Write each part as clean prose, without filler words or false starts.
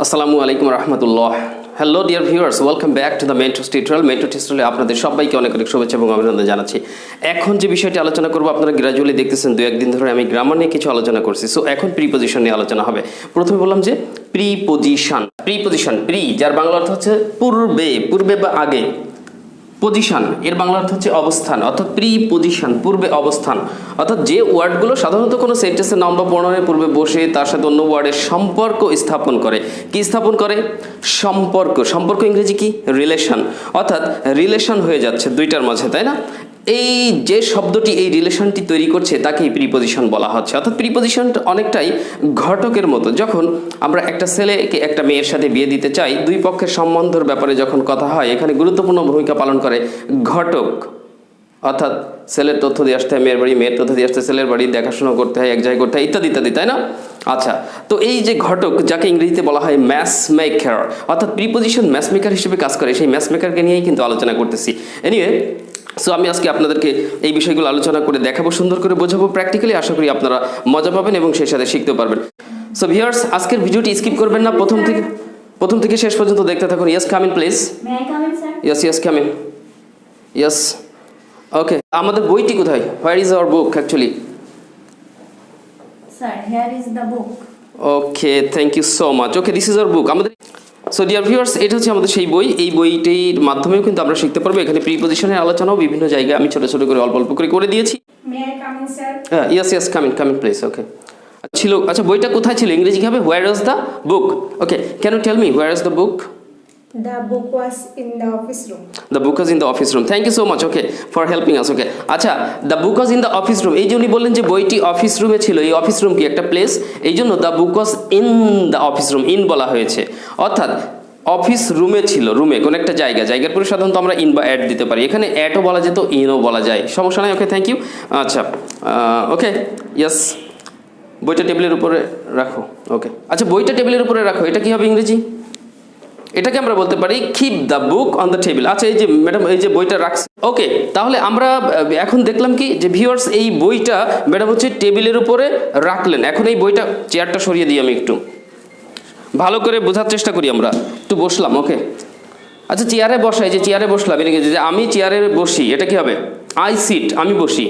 আসসালামু আলাইকুম রহমতুল্লাহ। Hello dear viewers, welcome back to the mentor tutorial. Mentor টিউটোরিয়ালে আপনাদের সবাইকে অনেক অনেক শুভেচ্ছা এবং অভিনন্দন জানাচ্ছি। এখন যে বিষয়টি আলোচনা করবো, আপনারা গ্র্যাজুয়ালি দেখতেছেন দু একদিন ধরে আমি গ্রামার নিয়ে কিছু আলোচনা করছি। সো এখন প্রিপোজিশন নিয়ে আলোচনা হবে। প্রথমে বললাম যে প্রিপোজিশন, প্রি যার বাংলা অর্থ হচ্ছে পূর্বে, পূর্বে বা আগে। পজিশন এর বাংলা অর্থ হচ্ছে অবস্থান, অর্থাৎ প্রিপোজিশন পূর্বে অবস্থান, অর্থাৎ যে ওয়ার্ডগুলো সাধারণত কোনো সেন্টেন্সের নাম বা প্রণয়নের পূর্বে বসে তার সাথে অন্য ওয়ার্ডের সম্পর্ক স্থাপন করে। কি স্থাপন করে? সম্পর্ক ইংরেজি কি? রিলেশন। অর্থাৎ রিলেশন হয়ে যাচ্ছে দুইটার মাঝে, তাই না? এই যে শব্দটি এই রিলেশনটি তৈরি করছে তাকেই প্রিপোজিশন বলা হচ্ছে। অর্থাৎ প্রিপোজিশন অনেকটাই ঘটকের মতো। যখন আমরা একটা ছেলেকে একটা মেয়ের সাথে বিয়ে দিতে চাই, দুই পক্ষের সম্বন্ধের ব্যাপারে যখন কথা হয়, এখানে গুরুত্বপূর্ণ ভূমিকা পালন করে ঘটক। অর্থাৎ ছেলের তথ্য দিয়ে আসতে হয় মেয়ের বাড়ি, মেয়ের তথ্য দিয়ে আসতে ছেলের বাড়ি, দেখাশোনা করতে হয়, এক জায়গায় করতে হয়, ইত্যাদি ইত্যাদি, তাই না? আচ্ছা, তো এই যে ঘটক, যাকে ইংরেজিতে বলা হয় ম্যাচ মেকার, অর্থাৎ প্রিপোজিশন ম্যাচ মেকার হিসেবে কাজ করে, সেই ম্যাচ মেকারকে নিয়েই কিন্তু আলোচনা করতেছি। এনিওয়ে, সো আমি আজকে আপনাদেরকে এই বিষয়গুলো আলোচনা করে দেখাবো, সুন্দর করে বোঝাবো প্র্যাকটিক্যালি। আশা করি আপনারা মজা পাবেন এবং সেই সাথে শিখতে পারবেন। সো ভিউয়ার্স, আজকের ভিডিওটি স্কিপ করবেন না, প্রথম থেকে শেষ পর্যন্ত দেখতে থাকুন। Yes, come in please. Yes, come in. Yes, okay. আমাদের বইটি কোথায়? Where is our book actually? Sir, here is the book. Okay, thank you so much. Okay, this is our book. আমাদের সো ডিয়ার ভিউয়ার্স, এটা হচ্ছে আমাদের সেই বই। এই বইটির মাধ্যমেও কিন্তু আমরা শিখতে পারবো। এখানে প্রিপোজিশনের আলোচনাও বিভিন্ন জায়গায় আমি ছোট ছোট করে অল্প অল্প করে দিয়েছি। May I come in sir? Yes, come in please. Okay, ছিল। আচ্ছা, বইটা কোথায় ছিল? ইংরেজি কি হবে? Where is the book? Okay, can you tell me where is the book? The book was in the office room. The book was in the office room. Thank you so much, okay, for helping us. Okay, আচ্ছা, the book was in the office room, এই যে উনি বললেন যে বইটি office রুমে ছিল। এই অফিস রুম কি একটা প্লেস? এই জন্য the book was in the office room, in বলা হয়েছে। অর্থাৎ অফিস রুমে ছিল, রুমে কোন একটা জায়গার পরে সাধারণত আমরা ইন বা অ্যাড দিতে পারি। এখানে অ্যাডও বলা যেত, ইনও বলা যায়, সমস্যা নাই। ওকে, থ্যাংক ইউ। আচ্ছা, ওকে, ইয়েস, বইটা টেবিলের উপরে রাখো। ওকে, আচ্ছা, বইটা টেবিলের উপরে রাখো, এটা কি হবে ইংরেজি? এটাকে আমরা বলতে পারি keep the book on the table. আচ্ছা, এই যে ম্যাডাম, এই যে বইটা রাখছে। ওকে, তাহলে আমরা এখন দেখলাম কি যে ভিউয়ার্স, এই বইটা ম্যাডাম হচ্ছে টেবিলের উপরে রাখলেন। এখন এই বইটা, চেয়ারটা সরিয়ে দিই আমি একটু, ভালো করে বোঝার চেষ্টা করি। আমরা একটু বসলাম। ওকে, আচ্ছা, চেয়ারে বসাই, যে চেয়ারে বসলাম, এটা যে আমি চেয়ারে বসি, এটা কি হবে? আই সিট, আমি বসি।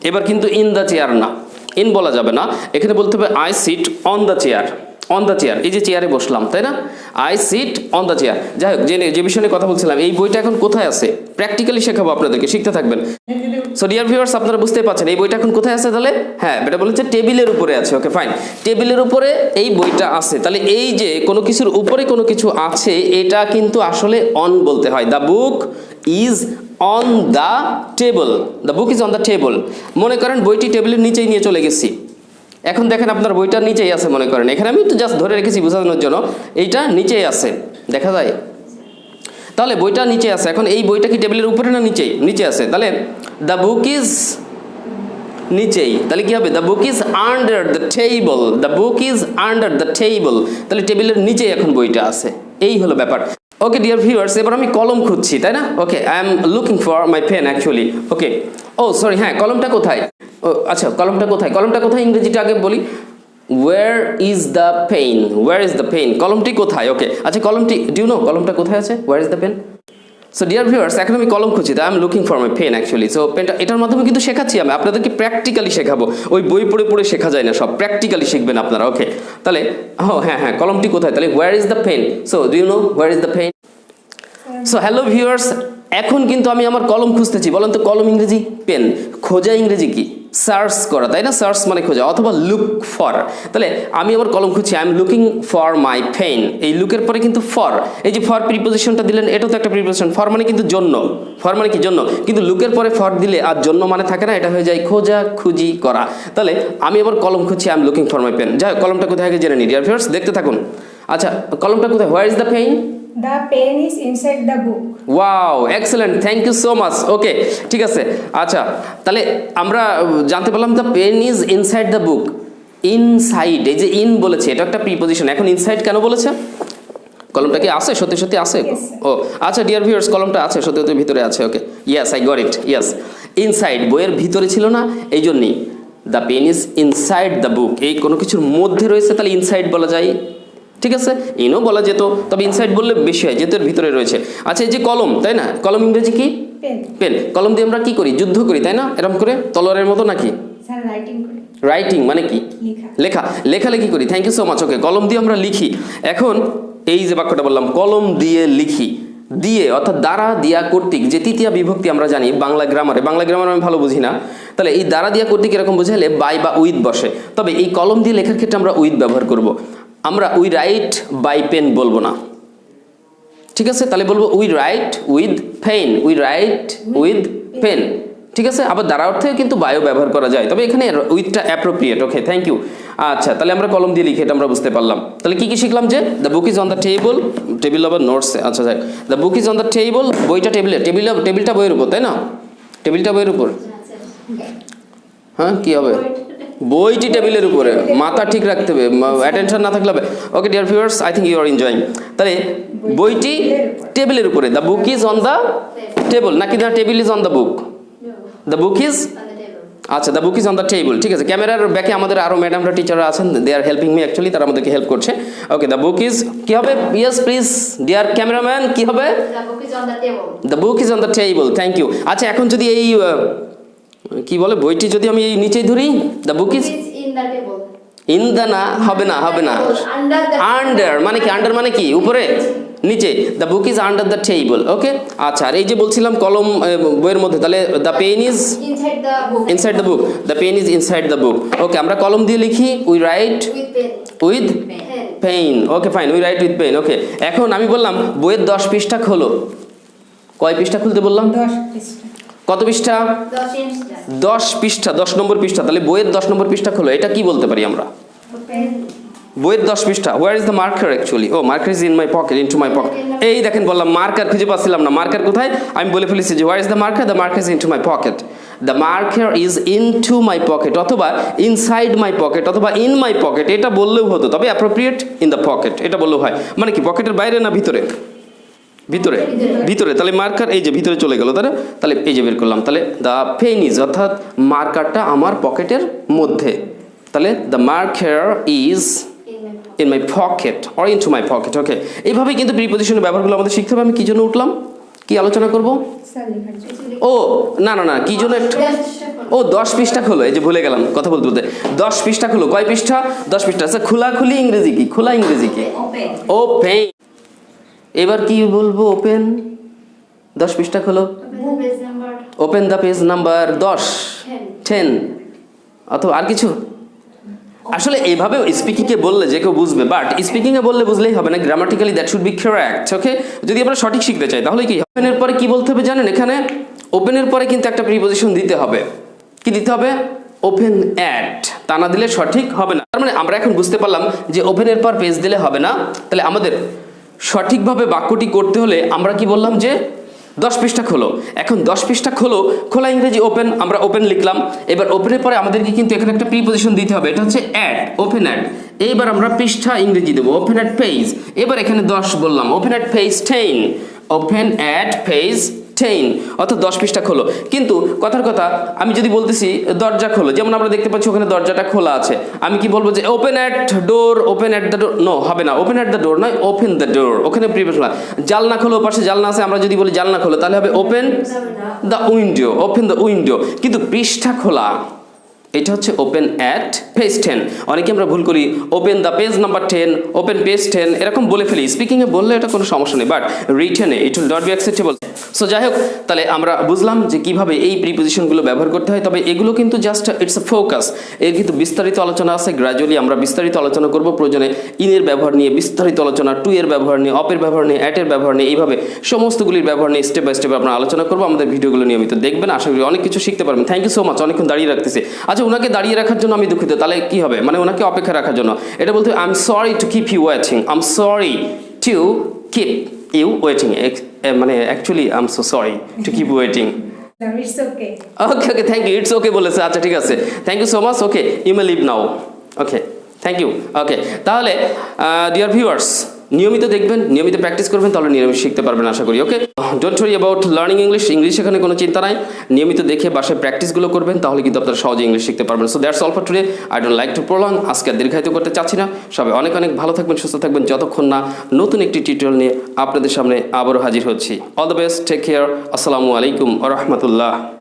এবার কিন্তু ইন দ্য চেয়ার না, ইন বলা যাবে না, এখানে বলতে হবে I sit on the chair. On the chair, এই যে চেয়ারে বসলাম, তাই না? I sit on the chair. যাই হোক, যে বিষয় নিয়ে কথা বলছিলাম, এই বইটা এখন কোথায় আছে? প্র্যাকটিক্যালি শেখাবো আপনাদেরকে, শিখতে থাকবেন। সো ডিয়ার ভিউয়ার্স, আপনারা বুঝতেই পারছেন এই বইটা এখন কোথায় আছে তাহলে? হ্যাঁ, এটা বলেছে টেবিলের উপরে আছে। ওকে, ফাইন, টেবিলের উপরে এই বইটা আছে। তাহলে এই যে কোনো কিছুর উপরে কোনো কিছু আছে, এটা কিন্তু আসলে অন বলতে হয়। The book is on the table. The book is on the table. মনে করেন বইটি টেবিলের নিচেই নিয়ে চলে গেছি। এখন দেখেন আপনার বইটার নিচেই আছে, মনে করেন এখানে আমি একটু জাস্ট ধরে রেখেছি বোঝানোর জন্য, এইটা নিচেই আছে, দেখা যায়? তাহলে বইটা নিচে আছে। এখন এই বইটা কি টেবিলের উপরে না নিচেই? নিচে আছে। তাহলে দ্য বুক ইজ নিচেই, তাহলে কি হবে? The book is under the table. The book is under the table, তাহলে টেবিলের নিচেই এখন বইটা আছে। এই হলো ব্যাপার। ওকে ডিয়ার ভিউয়ার্স, এবার আমি কলম খুঁজছি, তাই না? Okay, I am looking for my pen actually. Okay, oh sorry, হ্যাঁ, কলমটা কোথায়? ও আচ্ছা, কলমটা কোথায় ইংরেজিটা আগে বলি। Where is the pen? Where is the pen? কলমটি কোথায়? ওকে, আচ্ছা, কলমটি, ডু ইউ নো কলমটা কোথায় আছে? Where is the pen? So dear viewers, এখন আমি কলম খুঁজছি, I am looking for my pen actually. So পেনটা, এটার মাধ্যমে কিন্তু শেখাচ্ছি আমি আপনাদেরকে, প্র্যাকটিক্যালি শেখাবো। ওই বই পড়ে শেখা যায় না, সব প্র্যাকটিক্যালি শিখবেন আপনারা। ওকে, তাহলে হ্যাঁ, কলমটি কোথায়? তাহলে where is the pen? So do you know where is the pen? So hello viewers, এখন কিন্তু আমি আমার কলম খুঁজতেছি। বলেন তো, কলম ইংরেজি? পেন। খোঁজা ইংরেজি কি? সার্চ করা, তাই না? সার্চ মানে খোঁজা, অথবা লুক ফর। তাহলে আমি আমার কলম খুঁজছি, I am looking for my pen. এই লুকের পরে কিন্তু ফর, এই যে ফর প্রিপোজিশনটা দিলেন, এটাও তো একটা প্রিপোজিশন। ফর মানে কিন্তু জন্য, ফর মানে কি? জন্য। কিন্তু লুকের পরে ফর দিলে আর জন্য মানে থাকে না, এটা হয়ে যায় খোঁজা খুঁজি করা। তাহলে আমি আমার কলম খুঁজছি, I am looking for my pen. যাই হোক, কলমটা কোথায় আগে জেনে নিই ডিয়ার ভিউয়ার্স, দেখতে থাকুন। আচ্ছা, কলমটা কোথায়? Where is the pen? The pen is inside the book. Wow, excellent, thank you so much. Okay, ঠিক আছে। আচ্ছা, তাহলে আমরা জানতে পারলাম the pen is inside the book. Inside, এই যে ইন বলেছে, এটা একটা প্রিপোজিশন। এখন ইনসাইড কেন বলেছে? কলমটা কি আছে? সত্যি আছে? ও আচ্ছা ডিয়ার ভিউয়ার্স, কলমটা আছে, সত্যি ভিতরে আছে। Okay, yes, I got it. Yes, inside, বইয়ের ভিতরে ছিল না, এই জন্যই the pen is inside the book. এই কোনো কিছুর মধ্যে রয়েছে, তাহলে ইনসাইড বলা যায়। ঠিক আছে, ইনও বলা যেত, তবে ইনসাইড বললে বেশি হয় যেহেতু এর ভিতরে রয়েছে। আচ্ছা, এই যে কলম, তাই না, কলম ইংরেজি কি? পেন। পেন। কলম দিয়ে আমরা কি করি? যুদ্ধ করি, তাই না, এরকম করে তলোয়ারের মতো নাকি? স্যার রাইটিং করি। রাইটিং মানে কি? লেখা। লেখা, লেখালেখি করি। Thank you so much. Okay, কলম দিয়ে আমরা লিখি। এখন এই যে বাক্যটা বললাম, কলম দিয়ে লিখি, দিয়ে অর্থাৎ দ্বারা দিয়া কর্তৃক, যে তৃতীয়া বিভক্তি আমরা জানি বাংলা গ্রামারে, বাংলা গ্রামার আমি ভালো বুঝি না, তাহলে এই দ্বারা দিয়া কর্তৃক এরকম বোঝালে বাই বা উইথ বসে। তবে এই কলম দিয়ে লেখার ক্ষেত্রে আমরা উইথ ব্যবহার করব। আমরা উই রাইট বাই পেন বলবো না, ঠিক আছে, তাহলে বলবো we write with pen, we write with pen, ঠিক আছে। আবার দ্বারা অর্থেও কিন্তু বায়ো ব্যবহার করা যায়, তবে এখানে উইথটা অ্যাপ্রোপ্রিয়েট। Okay, thank you. আচ্ছা, তাহলে আমরা কলম দিয়ে লিখে এটা আমরা বুঝতে পারলাম। তাহলে কি কি শিখলাম? যে the book is on the table, table আবার নোটস, আচ্ছা যাক, the book is on the table, বইটা টেবিলে, টেবিলটা বইয়ের উপর, তাই না, টেবিলটা বইয়ের উপর, হ্যাঁ কি হবে, বইটি টেবিলের উপরে, মাথা ঠিক রাখতে হবে, অ্যাটেনশন না থাকলে হবে। Okay dear viewers, I think you are enjoying. তাহলে বইটি টেবিলের উপরে, the book is on the table, নাকি the table is on the book? The book is, আচ্ছা, the book is on the table, ঠিক আছে। ক্যামেরার ব্যাকে আমাদের আরও ম্যাডামরা টিচাররা আছেন, they are helping me actually, তারা আমাদেরকে হেল্প করছে। ওকে, দ্য বুক ইজ কি হবে? ইয়েস প্লিজ ডিয়ার ক্যামেরাম্যান, কি হবে? The book is on the table. The book is on the table, thank you. আচ্ছা, এখন যদি এই কি বলে, বইটি যদি আমি এই নিচেই ধরি, the book is In the table. In the, না হবে না, হবে না, Under the আন্ডার মানে কি? আন্ডার মানে কি? উপরে, নিচে। The book is under the table. Okay, আচ্ছা, আর এই যে বলছিলাম কলম বইয়ের মধ্যে, তাহলে the pen is inside the book. Inside the book, the pen is inside the book. Okay, আমরা কলম দিয়ে লিখি, we write With pen. With Pen. Pen. Okay fine, we write with pen. Okay, এখন আমি বললাম বইয়ের 10 পৃষ্ঠা খোলো, কয় পৃষ্ঠা খুলতে বললাম? 10 পৃষ্ঠা। কত পৃষ্ঠা? 10 inches. 10 পৃষ্ঠা, 10 নম্বর পৃষ্ঠা। তাহলে বইয়ের 10 নম্বর পৃষ্ঠা খোলো, এটা কি বলতে পারি আমরা? পেন। বইয়ের 10 পৃষ্ঠা। Where is the marker actually? ও, marker is in my pocket, into my pocket. এই দেখেন, বললাম মার্কার খুঁজে পাচ্ছিলাম না, মার্কার কোথায়? আমি বলে ফেলেছি যে হোয়ার is the marker? The marker is into my pocket, the marker is into my pocket, অথবা ইনসাইড মাই পকেট, অথবা ইন মাই পকেট, এটা বললেও হতো, তবে অ্যাপ্রোপ্রিয়েট ইন দ্য পকেট এটা বললেও হয়। মানে কি, পকেটের বাইরে না ভিতরে? ভিতরে, ভিতরে। তাহলে মার্কার এই যে ভিতরে চলে গেল, তাহলে তাহলে এই যে বের করলাম, তাহলে দ্য পেন ইজ, অর্থাৎ মার্কারটা আমার পকেটের মধ্যে, তাহলে the marker is In my in my pocket. pocket or into my pocket. ওকে, এইভাবে কিন্তু প্রিপজিশনের ব্যবহারগুলো আমাদের শিখতে হবে। আমি কি জন্য উঠলাম, কি আলোচনা করব? স্যার লেখার জন্য। ও না না না, কি জন্য একটু, ও 10 পৃষ্ঠা খোলো, এই যে ভুলে গেলাম কথা বলতে বলতে, 10 পৃষ্ঠা খোলো। কয় পৃষ্ঠা? 10 পৃষ্ঠা। আচ্ছা, খোলাখুলি ইংরেজি কি? খোলা ইংরেজি কি? Open. ওপেন। এবার কি বলবো? ওপেন, 10 পৃষ্ঠা খোলো, Open the page number open the page number 10, 10, অথবা আর কিছু? আসলে এইভাবে স্পিকিংয়ে বললে যে কেউ বুঝবে, বাট স্পিকিংয়ে বললে বুঝলেই হবে না, grammatically that should be correct. Okay, যদি আমরা সঠিক শিখতে চাই তাহলে কি ওপেনের পরে কি বলতে হবে জানেন? এখানে ওপেনের পরে কিন্তু একটা প্রিপজিশন দিতে হবে। কি দিতে হবে? ওপেন অ্যাট, তা না দিলে সঠিক হবে না। তার মানে আমরা এখন বুঝতে পারলাম যে ওপেনের পর পেজ দিলে হবে না। তাহলে আমাদের সঠিকভাবে বাক্যটি করতে হলে আমরা কি বললাম? যে 10 পৃষ্ঠা খোলো। এখন 10 পৃষ্ঠা খোলো, খোলা ইংরেজি ওপেন, আমরা ওপেন লিখলাম। এবার ওপেনের পরে আমাদেরকে কিন্তু এখানে একটা প্রিপজিশন দিতে হবে, এটা হচ্ছে অ্যাট, ওপেন অ্যাট। এইবার আমরা পৃষ্ঠা ইংরেজি দেবো, ওপেন অ্যাট পেজ। এবার এখানে 10 বললাম, open at page 10, open at page 10, অর্থাৎ 10 পৃষ্ঠা খোলো। কিন্তু কথার কথা, আমি যদি বলতেছি দরজা খোলো, যেমন আমরা দেখতে পাচ্ছি ওখানে দরজাটা খোলা আছে, আমি কি বলবো? যে open at door, open at the door. No, হবে না, ওপেন অ্যাট দ্য ডোর নয়, ওপেন দ্য ডোর। ওখানে প্রিপজিশন। জানলা খোলো, পাশে জানলা আছে, আমরা যদি বলি জানলা খোলো তাহলে হবে open the window, open the window. কিন্তু পৃষ্ঠা খোলা, এটা হচ্ছে ওপেন অ্যাট পেজ 10। অনেকে আমরা ভুল করি, open the page number 10, open page 10 এরকম বলে ফেলি। স্পিকিংয়ে বললে এটা কোনো সমস্যা নেই, বাট রিটেনে it will not be acceptable. So যাই হোক, তাহলে আমরা বুঝলাম যে কিভাবে এই প্রিপজিশনগুলো ব্যবহার করতে হয়। তবে এগুলো কিন্তু জাস্ট ইটস এ ফোকাস, এর কিন্তু বিস্তারিত আলোচনা আছে। গ্র্যাজুয়ালি আমরা বিস্তারিত আলোচনা করব, প্রয়োজনে ইনের ব্যবহার নিয়ে বিস্তারিত আলোচনা, টু এর ব্যবহার নিয়ে, অপের ব্যবহার নিয়ে, অ্যাটের ব্যবহার নিয়ে, এইভাবে সমস্তগুলির ব্যবহার নিয়ে স্টেপ বাই স্টেপ আমরা আলোচনা করবো। আমাদের ভিডিওগুলো নিয়মিত দেখবেন, আশা করি অনেক কিছু শিখতে পারবেন। Thank you so much. অনেকক্ষণ দাঁড়িয়ে রাখতেছি। আচ্ছা, ওনাকে দাঁড়িয়ে রাখার জন্য আমি দুঃখিত, তাহলে কি হবে? মানে ওনাকে অপেক্ষা রাখার জন্য এটা বলতে I am sorry to keep you waiting, I am sorry to keep you waiting, মানে actually I am so sorry to keep waiting. It's okay. Okay okay, thank you. It's okay বলেছে, আচ্ছা ঠিক আছে, thank you so much. Okay, you may leave now. Okay, thank you. Okay, তাহলে dear viewers, নিয়মিত দেখবেন, নিয়মিত practice করবেন, তাহলে নিয়মিত শিখতে পারবেন আশা করি। Okay, don't worry about learning English. English এখানে কোনো চিন্তা নাই, নিয়মিত দেখে বাসায় প্র্যাকটিসগুলো করবেন, তাহলে কিন্তু আপনারা সহজে ইংলিশ শিখতে পারবেন। So that's all for today. I don't like to prolong, আজকে আর দীর্ঘায়িত করতে চাচ্ছি না। সবাই অনেক অনেক ভালো থাকবেন, সুস্থ থাকবেন, যতক্ষণ না নতুন একটি টিউটোরিয়াল নিয়ে আপনাদের সামনে আবারও হাজির হচ্ছি। All the best, take care, আসসালামু আলাইকুম ওয়া রাহমাতুল্লাহ।